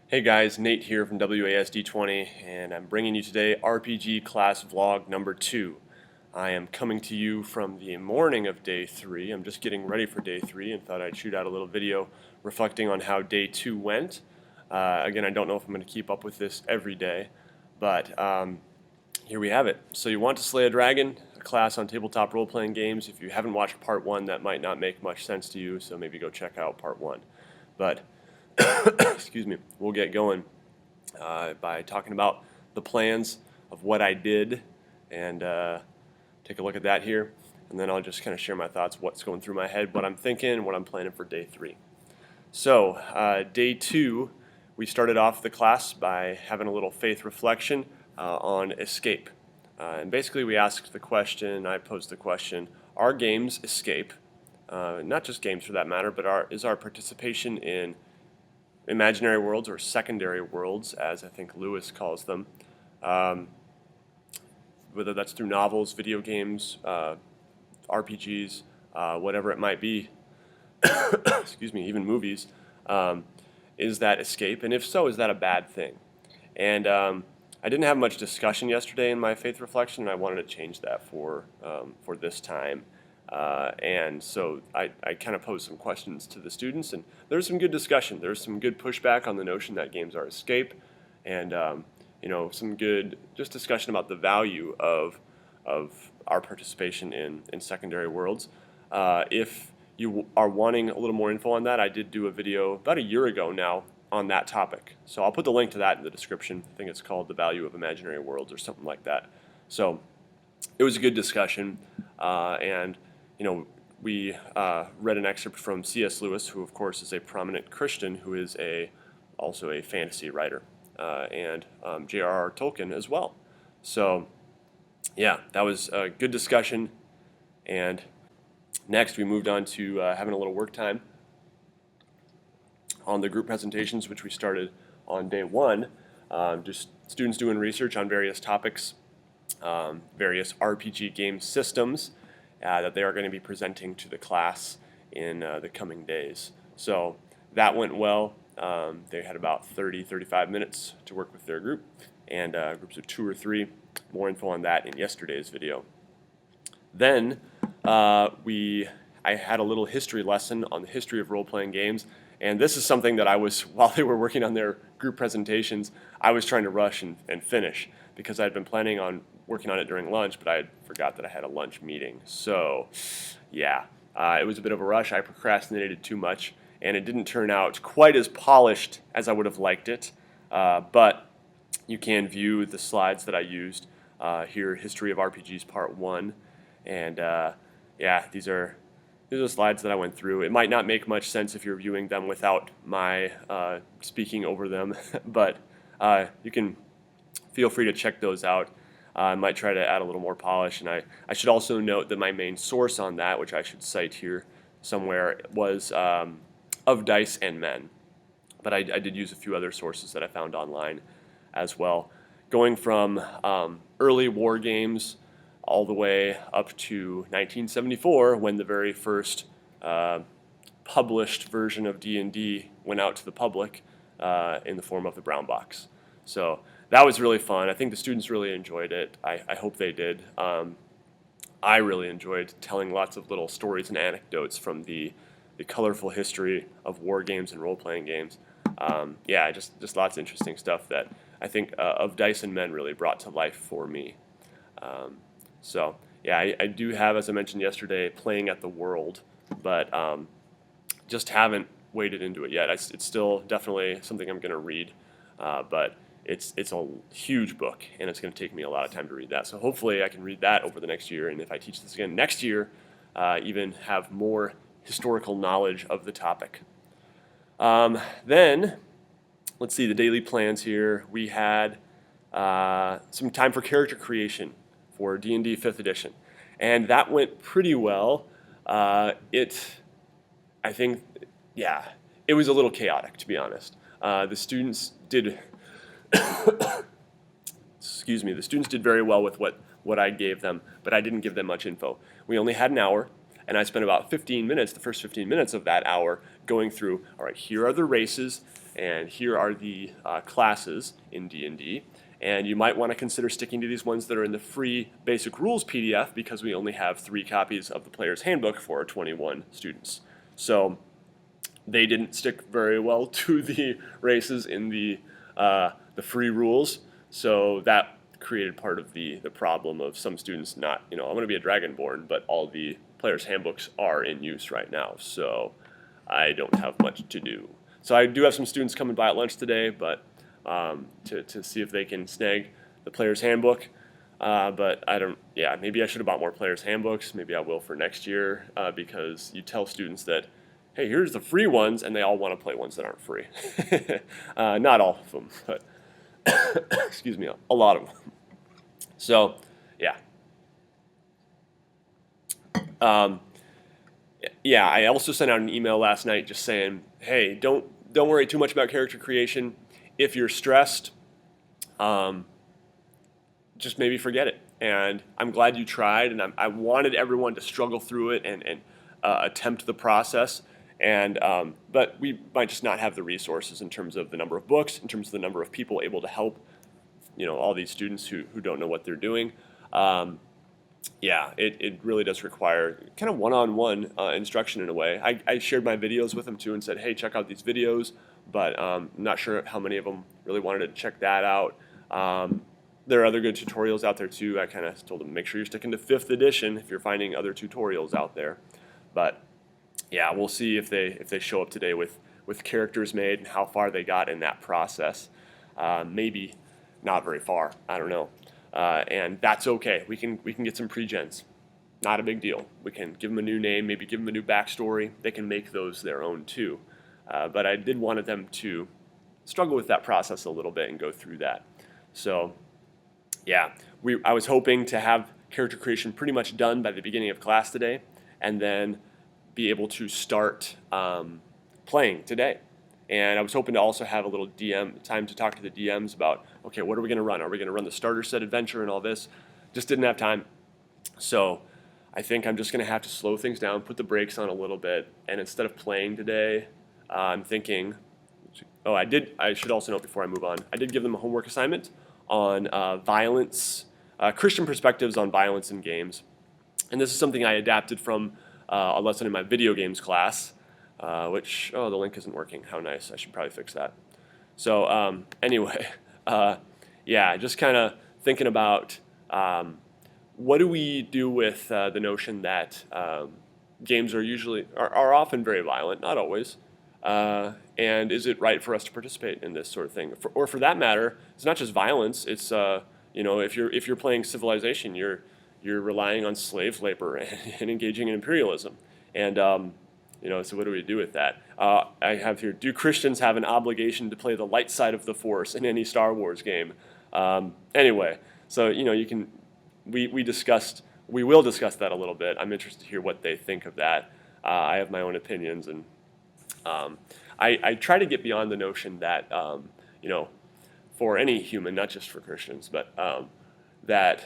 Hey guys, Nate here from WASD20, and I'm bringing you today RPG class vlog number 2. I am coming to you from the morning of day 3. I'm just getting ready for day 3 and thought I'd shoot out a little video reflecting on how day 2 went. Again, I don't know if I'm going to keep up with this every day, but here we have it. So you want to slay a dragon, a class on tabletop role-playing games. If you haven't watched part 1, that might not make much sense to you, so maybe go check out part 1. But excuse me, we'll get going by talking about the plans of what I did and take a look at that here, and then I'll just kind of share my thoughts, what's going through my head, what I'm thinking, what I'm planning for day 3. So day 2, we started off the class by having a little faith reflection on escape. And basically we asked the question, I posed the question, are games escape? Not just games for that matter, but is our participation in imaginary worlds, or secondary worlds, as I think Lewis calls them, whether that's through novels, video games, RPGs, whatever it might be, excuse me, even movies, is that escape? And if so, is that a bad thing? And I didn't have much discussion yesterday in my faith reflection, and I wanted to change that for this time. And so I kind of posed some questions to the students, and there's some good discussion. There's some good pushback on the notion that games are escape, and some good just discussion about the value of our participation in secondary worlds. If you are wanting a little more info on that, I did do a video about a year ago now on that topic. So I'll put the link to that in the description. I think it's called The Value of Imaginary Worlds or something like that. So it was a good discussion, and we read an excerpt from C.S. Lewis, who of course is a prominent Christian who is also a fantasy writer, and J.R.R. Tolkien as well. So yeah, that was a good discussion. And next we moved on to having a little work time on the group presentations, which we started on day 1. Just students doing research on various topics, various RPG game systems that they are going to be presenting to the class in the coming days. So that went well. They had about 30-35 minutes to work with their group, and groups of 2 or 3. More info on that in yesterday's video. Then I had a little history lesson on the history of role-playing games, and this is something that while they were working on their group presentations, I was trying to rush and finish, because I'd been planning on working on it during lunch, but I forgot that I had a lunch meeting. So yeah, it was a bit of a rush. I procrastinated too much, and it didn't turn out quite as polished as I would have liked it. But you can view the slides that I used here, History of RPGs Part 1. And yeah, these are slides that I went through. It might not make much sense if you're viewing them without my speaking over them, but you can feel free to check those out. I might try to add a little more polish, and I should also note that my main source on that, which I should cite here somewhere, was Of Dice and Men. But I did use a few other sources that I found online as well, going from early war games all the way up to 1974, when the very first published version of D&D went out to the public in the form of the brown box. So that was really fun. I think the students really enjoyed it. I hope they did. I really enjoyed telling lots of little stories and anecdotes from the colorful history of war games and role-playing games. Yeah, just lots of interesting stuff that I think Of Dice and Men really brought to life for me. So yeah, I do have, as I mentioned yesterday, Playing at the World, but just haven't waded into it yet. It's still definitely something I'm going to read, but it's a huge book, and it's going to take me a lot of time to read that. So hopefully I can read that over the next year, and if I teach this again next year, even have more historical knowledge of the topic. Then, let's see, the daily plans here. We had some time for character creation for D&D 5th edition, and that went pretty well. I think, yeah, it was a little chaotic, to be honest. The students did excuse me, the students did very well with what I gave them, but I didn't give them much info. We only had an hour, and I spent about 15 minutes, the first 15 minutes of that hour, going through, all right, here are the races, and here are the classes in D&D, and you might want to consider sticking to these ones that are in the free basic rules PDF because we only have 3 copies of the player's handbook for our 21 students. So they didn't stick very well to the races in the free rules, so that created part of the problem of some students not, I'm going to be a Dragonborn, but all the players' handbooks are in use right now, so I don't have much to do. So I do have some students coming by at lunch today, but to see if they can snag the player's handbook. But maybe I should have bought more players' handbooks. Maybe I will for next year because you tell students that, hey, here's the free ones, and they all want to play ones that aren't free. Not all of them, but excuse me, a lot of them. So, yeah. I also sent out an email last night just saying, hey, don't worry too much about character creation. If you're stressed, just maybe forget it. And I'm glad you tried, and I wanted everyone to struggle through it and attempt the process. But we might just not have the resources in terms of the number of books, in terms of the number of people able to help, all these students who don't know what they're doing. It really does require kind of one-on-one instruction in a way. I shared my videos with them too and said, hey, check out these videos, but I'm not sure how many of them really wanted to check that out. There are other good tutorials out there too. I kind of told them, make sure you're sticking to 5th edition if you're finding other tutorials out there. But yeah, we'll see if they show up today with characters made and how far they got in that process. Maybe not very far. I don't know. And that's okay. We can get some pre-gens. Not a big deal. We can give them a new name, maybe give them a new backstory. They can make those their own too. But I did want them to struggle with that process a little bit and go through that. So yeah, I was hoping to have character creation pretty much done by the beginning of class today, and then be able to start playing today. And I was hoping to also have a little time to talk to the DMs about, okay, what are we going to run? Are we going to run the starter set adventure and all this? Just didn't have time. So I think I'm just going to have to slow things down, put the brakes on a little bit, and instead of playing today, I'm thinking, I should also note before I move on, I did give them a homework assignment on violence, Christian perspectives on violence in games. And this is something I adapted from a lesson in my video games class, which, the link isn't working. How nice. I should probably fix that. So anyway, just kind of thinking about what do we do with the notion that games are often very violent, not always, and is it right for us to participate in this sort of thing? Or for that matter, it's not just violence. It's if you're playing Civilization, you're relying on slave labor and engaging in imperialism. And so what do we do with that? I have here, do Christians have an obligation to play the light side of the Force in any Star Wars game? Anyway, so we will discuss that a little bit. I'm interested to hear what they think of that. I have my own opinions, and I try to get beyond the notion that for any human, not just for Christians, but that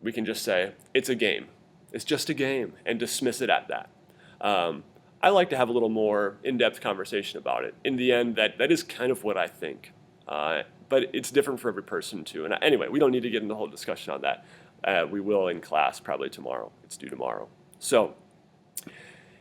we can just say it's a game. It's just a game, and dismiss it at that. I like to have a little more in-depth conversation about it. In the end, that is kind of what I think. But it's different for every person too. And anyway, we don't need to get into the whole discussion on that. We will in class probably tomorrow. It's due tomorrow. So,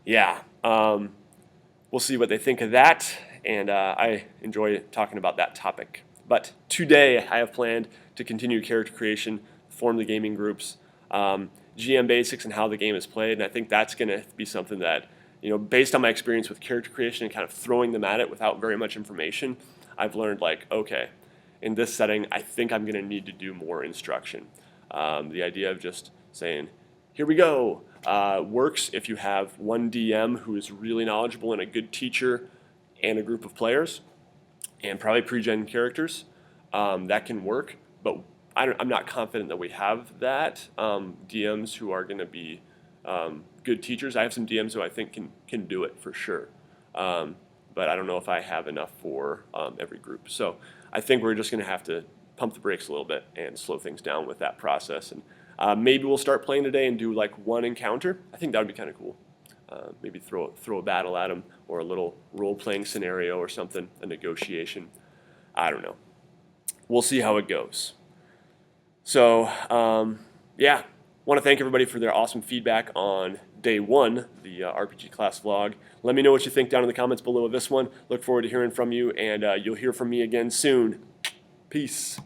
yeah, we'll see what they think of that. And I enjoy talking about that topic. But today I have planned to continue character creation, form the gaming groups, GM basics and how the game is played. And I think that's going to be something that, based on my experience with character creation and kind of throwing them at it without very much information, I've learned okay, in this setting, I think I'm going to need to do more instruction. The idea of just saying, here we go, works if you have one DM who is really knowledgeable and a good teacher and a group of players and probably pre-gen characters. That can work, but I'm not confident that we have that. DMs who are going to be good teachers. I have some DMs who I think can do it for sure. But I don't know if I have enough for every group. So I think we're just going to have to pump the brakes a little bit and slow things down with that process. And maybe we'll start playing today and do one encounter. I think that would be kind of cool. maybe throw a battle at them, or a little role-playing scenario or something, a negotiation. I don't know. We'll see how it goes. So, yeah, want to thank everybody for their awesome feedback on day one, the RPG class vlog. Let me know what you think down in the comments below of this one. Look forward to hearing from you, and you'll hear from me again soon. Peace.